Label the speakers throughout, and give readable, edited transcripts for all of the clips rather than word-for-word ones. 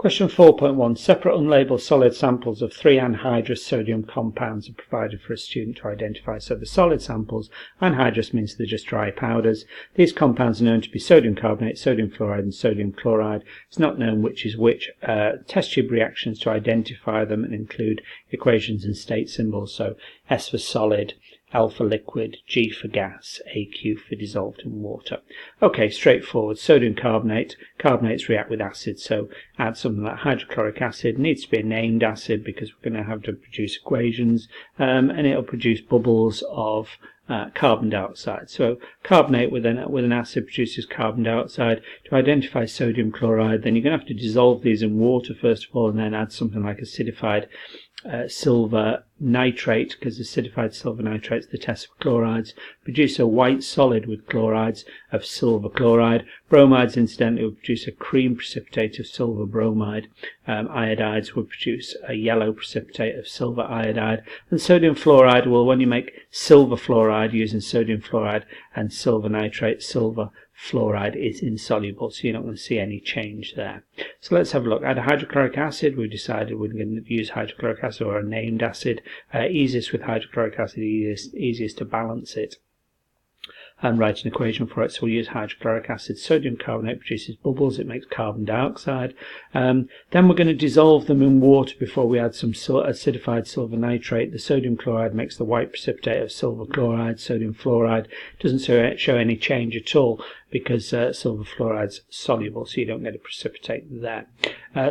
Speaker 1: Question 4.1. Separate unlabeled solid samples of 3 anhydrous sodium compounds are provided for a student to identify. So the solid samples, anhydrous means they're just dry powders. These compounds are known to be sodium carbonate, sodium fluoride and sodium chloride. It's not known which is which. Test tube reactions to identify them and include equations and state symbols. So S for solid, L for liquid, G for gas, AQ for dissolved in water. Okay, straightforward. Sodium carbonate. Carbonates react with acid, so add something like hydrochloric acid. Needs to be a named acid because we're going to have to produce equations, and it'll produce bubbles of carbon dioxide. So carbonate with an acid produces carbon dioxide. To identify sodium chloride, then you're going to have to dissolve these in water first of all, and then add something like acidified silver nitrate, because acidified silver nitrate's the test for chlorides. Produce a white solid with chlorides of silver chloride. Bromides, incidentally, will produce a cream precipitate of silver bromide. Iodides will produce a yellow precipitate of silver iodide. And sodium fluoride will, when you make silver fluoride using sodium fluoride and silver nitrate, silver fluoride is insoluble, so you're not going to see any change there. So let's have a look. Add hydrochloric acid. We've decided we're going to use hydrochloric acid or a named acid. Easiest with hydrochloric acid, easiest to balance it and write an equation for it. So we'll use hydrochloric acid. Sodium carbonate produces bubbles. It makes carbon dioxide. Then we're going to dissolve them in water before we add some acidified silver nitrate. The sodium chloride makes the white precipitate of silver chloride. Sodium fluoride doesn't show any change at all because silver fluoride's soluble, so you don't get a precipitate there.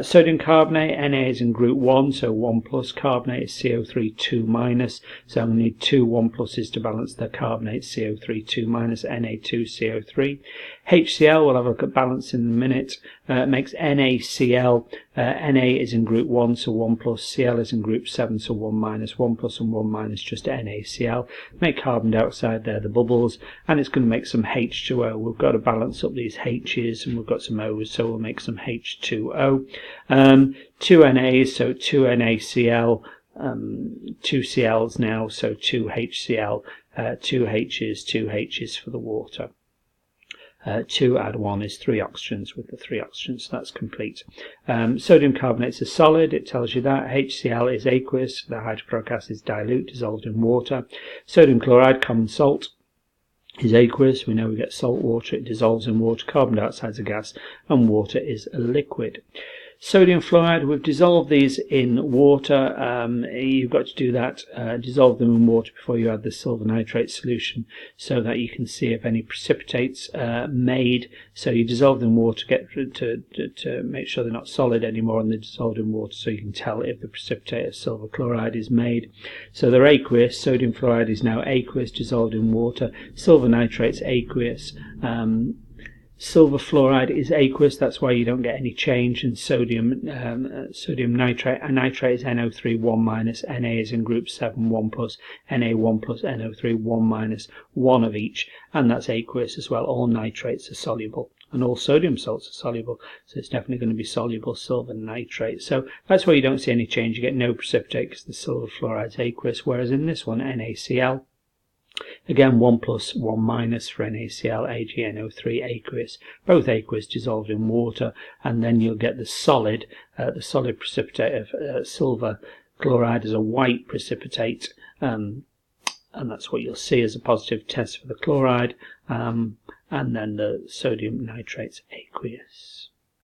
Speaker 1: Sodium carbonate, Na is in group 1, so 1 plus. Carbonate is CO3 2 minus, so I'm going to need 2 1 pluses to balance the carbonate. CO3 2 minus, Na2 CO3. HCl, we'll have a look at balance in a minute. Makes NaCl. Na is in group 1, so 1 plus. Cl is in group 7, so 1 minus. 1 plus and 1 minus, just NaCl. Make carbon dioxide, there the bubbles, and it's going to make some H2O. We've got to balance up these H's, and we've got some O's, so we'll make some H2O. 2 NAs, so 2 NaCl, 2 Cl's now, so 2 HCl, 2 H's, 2 H's for the water. 2 add 1 is 3 oxygens with the 3 oxygens, so that's complete. Sodium carbonate's a solid, it tells you that. HCl is aqueous, the hydrochloric acid is dilute, dissolved in water. Sodium chloride, common salt, is aqueous. We know we get salt water, it dissolves in water. Carbon dioxide is a gas, and water is a liquid. Sodium fluoride, we've dissolved these in water. You've got to do that, dissolve them in water before you add the silver nitrate solution so that you can see if any precipitates made. So you dissolve them in water to make sure they're not solid anymore, and they're dissolved in water so you can tell if the precipitate of silver chloride is made. So they're aqueous. Sodium fluoride is now aqueous, dissolved in water. Silver nitrate's aqueous. Silver fluoride is aqueous, that's why you don't get any change in sodium nitrate. Nitrate is NO3 1 minus, Na is in group 7 1 plus, Na 1 plus, NO3 1 minus, 1 of each, and that's aqueous as well. All nitrates are soluble and all sodium salts are soluble, so it's definitely going to be soluble silver nitrate. So that's why you don't see any change. You get no precipitate because the silver fluoride is aqueous, whereas in this one, NaCl, again 1 plus 1 minus for NaCl, AgNO3 aqueous, both aqueous, dissolved in water, and then you'll get the solid precipitate of silver chloride as a white precipitate, and that's what you'll see as a positive test for the chloride, and then the sodium nitrate's aqueous.